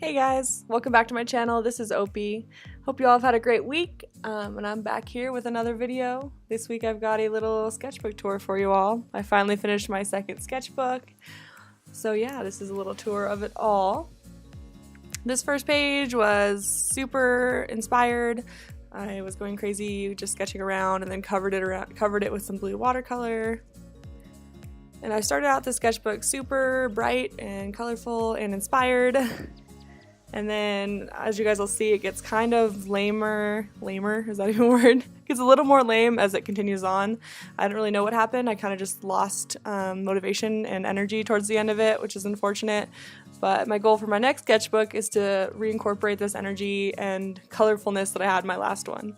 Hey guys, welcome back to my channel. This is Opie. Hope you all have had a great week, and I'm back here with another video. This week I've got a little sketchbook tour for you all. I finally finished my second sketchbook, so yeah, this is a little tour of it all. This first page was super inspired. I was going crazy just sketching around and then covered it with some blue watercolor. And I started out the sketchbook super bright and colorful and inspired. And then, as you guys will see, it gets kind of lamer, is that even a word? It gets a little more lame as it continues on. I didn't really know what happened. I kind of just lost motivation and energy towards the end of it, which is unfortunate. But my goal for my next sketchbook is to reincorporate this energy and colorfulness that I had in my last one.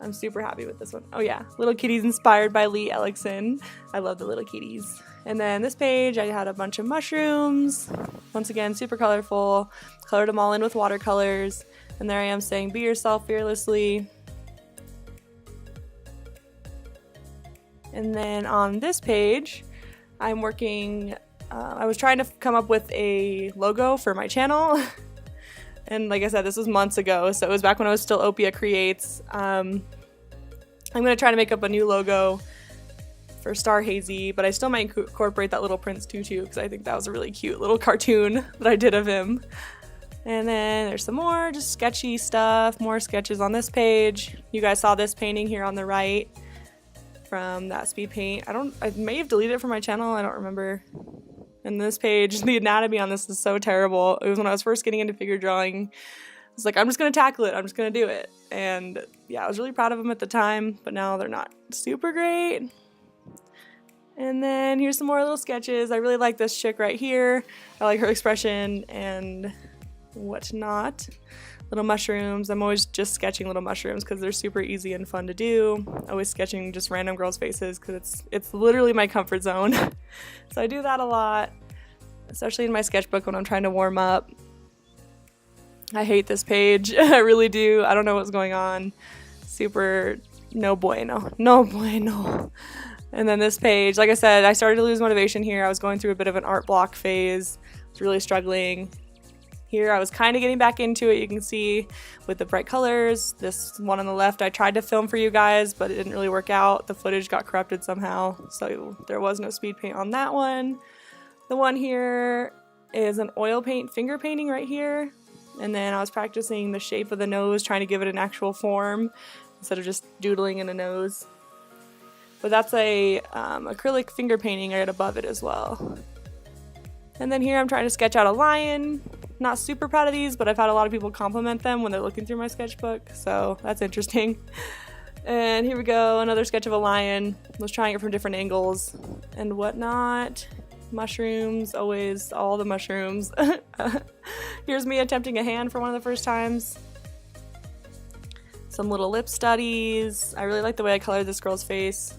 I'm super happy with this one. Oh yeah, Little Kitties inspired by Lee Ellickson. I love the little kitties. And then this page, I had a bunch of mushrooms. Once again, super colorful. Colored them all in with watercolors. And there I am saying, be yourself fearlessly. And then on this page, I'm working, I was trying to come up with a logo for my channel. And like I said, this was months ago, so it was back when I was still Opia Creates. I'm going to try to make up a new logo for Starhazy, but I still might incorporate that little Prince tutu because I think that was a really cute little cartoon that I did of him. And then there's some more just sketchy stuff, more sketches on this page. You guys saw this painting here on the right from that speed paint. I may have deleted it from my channel, I don't remember. And this page, the anatomy on this is so terrible. It was when I was first getting into figure drawing. I was like, I'm just gonna tackle it, I'm just gonna do it. And yeah, I was really proud of them at the time, but now they're not super great. And then here's some more little sketches. I really like this chick right here. I like her expression and whatnot. Little mushrooms. I'm always just sketching little mushrooms because they're super easy and fun to do. Always sketching just random girls' faces because it's literally my comfort zone. So I do that a lot, especially in my sketchbook when I'm trying to warm up. I hate this page. I really do. I don't know what's going on. Super no bueno. No bueno. And then this page, like I said, I started to lose motivation here. I was going through a bit of an art block phase. I was really struggling. Here I was kind of getting back into it, you can see, with the bright colors. This one on the left I tried to film for you guys, but it didn't really work out. The footage got corrupted somehow, so there was no speed paint on that one. The one here is an oil paint finger painting right here. And then I was practicing the shape of the nose, trying to give it an actual form instead of just doodling in a nose. But that's a acrylic finger painting right above it as well. And then here I'm trying to sketch out a lion. Not super proud of these, but I've had a lot of people compliment them when they're looking through my sketchbook, so that's interesting. And here we go, another sketch of a lion. I was trying it from different angles and whatnot. Mushrooms, always all the mushrooms. Here's me attempting a hand for one of the first times. Some little lip studies. I really like the way I colored this girl's face.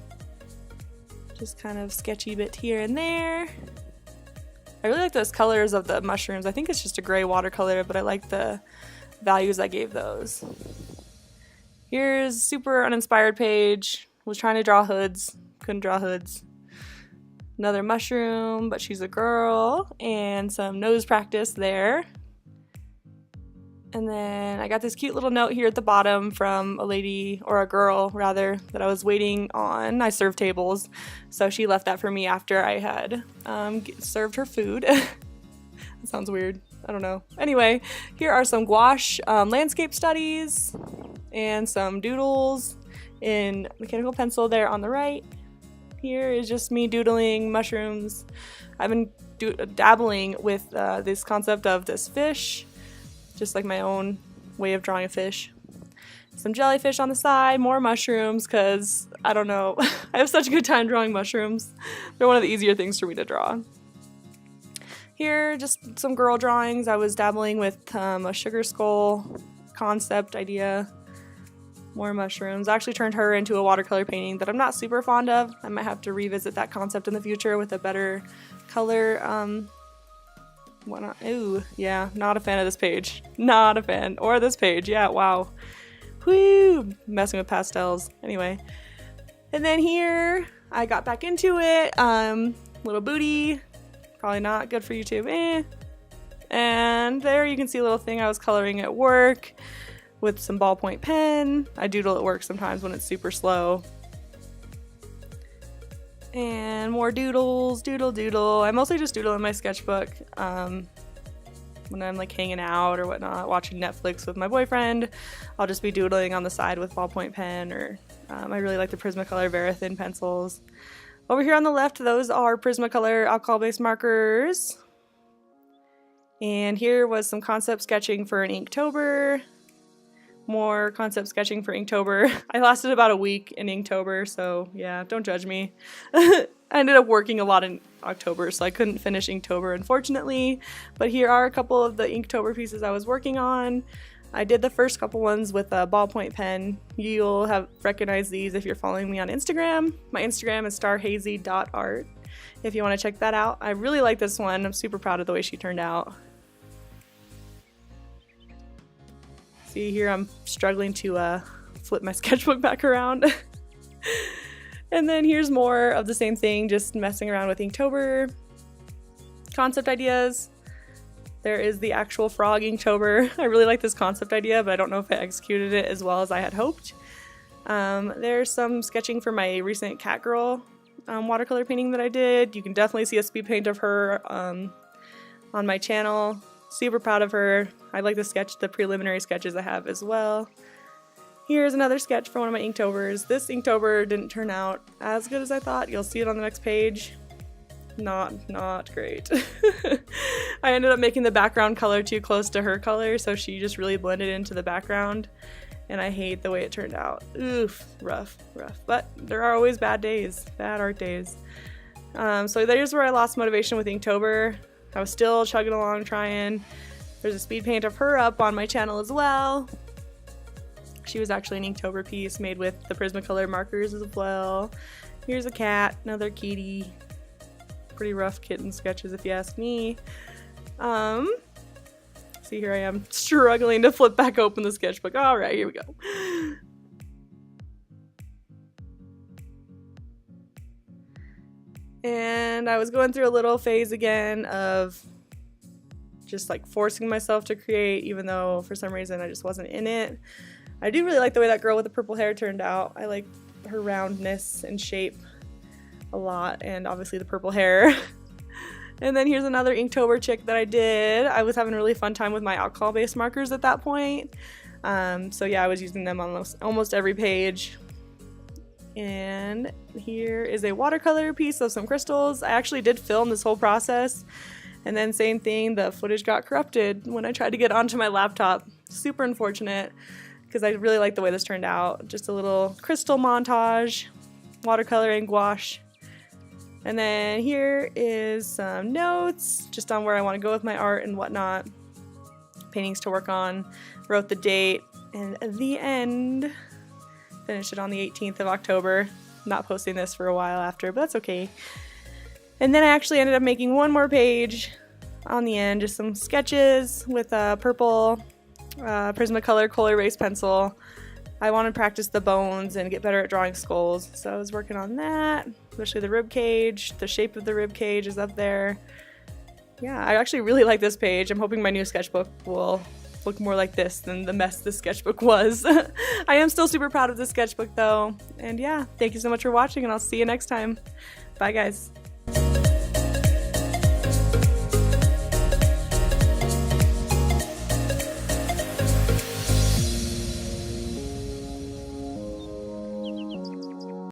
Just kind of sketchy bit here and there. I really like those colors of the mushrooms. I think it's just a gray watercolor, but I like the values I gave those. Here's super uninspired page. Was trying to draw hoods. Couldn't draw hoods. Another mushroom, but she's a girl. And some nose practice there. And then I got this cute little note here at the bottom from a lady, or a girl rather, that I was waiting on. I served tables, so she left that for me after I had served her food. That sounds weird. I don't know. Anyway, here are some gouache landscape studies and some doodles in mechanical pencil there on the right. Here is just me doodling mushrooms. I've been dabbling with this concept of this fish. Just like my own way of drawing a fish. Some jellyfish on the side, more mushrooms, because I don't know, I have such a good time drawing mushrooms. They're one of the easier things for me to draw. Here, just some girl drawings. I was dabbling with a sugar skull concept idea. More mushrooms. I actually turned her into a watercolor painting that I'm not super fond of. I might have to revisit that concept in the future with a better color. Why not? Ooh, yeah, not a fan of this page. Not a fan. Or this page, yeah, wow. Whoo! Messing with pastels. Anyway. And then here, I got back into it. Little booty. Probably not good for YouTube. And there you can see a little thing I was coloring at work with some ballpoint pen. I doodle at work sometimes when it's super slow. And more doodles, doodle. I mostly just doodle in my sketchbook when I'm like hanging out or whatnot, watching Netflix with my boyfriend. I'll just be doodling on the side with ballpoint pen, or I really like the Prismacolor Very Thin pencils. Over here on the left, those are Prismacolor alcohol-based markers. And here was some concept sketching for an Inktober. More concept sketching for Inktober. I lasted about a week in Inktober, so yeah, don't judge me. I ended up working a lot in October, so I couldn't finish Inktober, unfortunately. But here are a couple of the Inktober pieces I was working on. I did the first couple ones with a ballpoint pen. You'll have recognized these if you're following me on Instagram. My Instagram is starhazy.art if you want to check that out. I really like this one. I'm super proud of the way she turned out. See here, I'm struggling to flip my sketchbook back around. And then here's more of the same thing, just messing around with Inktober. Concept ideas. There is the actual frog Inktober. I really like this concept idea, but I don't know if I executed it as well as I had hoped. There's some sketching for my recent cat girl watercolor painting that I did. You can definitely see a speed paint of her on my channel. Super proud of her. I like the preliminary sketches I have as well. Here's another sketch for one of my Inktovers. This Inktober didn't turn out as good as I thought. You'll see it on the next page. Not great. I ended up making the background color too close to her color, so she just really blended into the background, and I hate the way it turned out. Oof, rough. But there are always bad days, bad art days. So there's where I lost motivation with Inktober. I was still chugging along trying. There's a speed paint of her up on my channel as well. She was actually an Inktober piece made with the Prismacolor markers as well. Here's a cat, another kitty. Pretty rough kitten sketches if you ask me. See, here I am struggling to flip back open the sketchbook. All right, here we go. And I was going through a little phase again of just like forcing myself to create, even though for some reason I just wasn't in it. I do really like the way that girl with the purple hair turned out. I like her roundness and shape a lot, and obviously the purple hair. And then here's another Inktober chick that I did. I was having a really fun time with my alcohol-based markers at that point. So yeah, I was using them on almost every page. And here is a watercolor piece of some crystals. I actually did film this whole process, and then same thing, the footage got corrupted when I tried to get onto my laptop. Super unfortunate, because I really like the way this turned out. Just a little crystal montage, watercolor and gouache. And then here is some notes just on where I want to go with my art and whatnot. Paintings to work on. Wrote the date, and at the end, finished it on the 18th of October. Not posting this for a while after, but that's okay. And then I actually ended up making one more page on the end, just some sketches with a purple Prismacolor Kohl Erase pencil. I want to practice the bones and get better at drawing skulls, so I was working on that, especially the rib cage. The shape of the rib cage is up there. Yeah, I actually really like this page. I'm hoping my new sketchbook will look more like this than the mess this sketchbook was. I am still super proud of this sketchbook though. And yeah, thank you so much for watching, and I'll see you next time. Bye guys.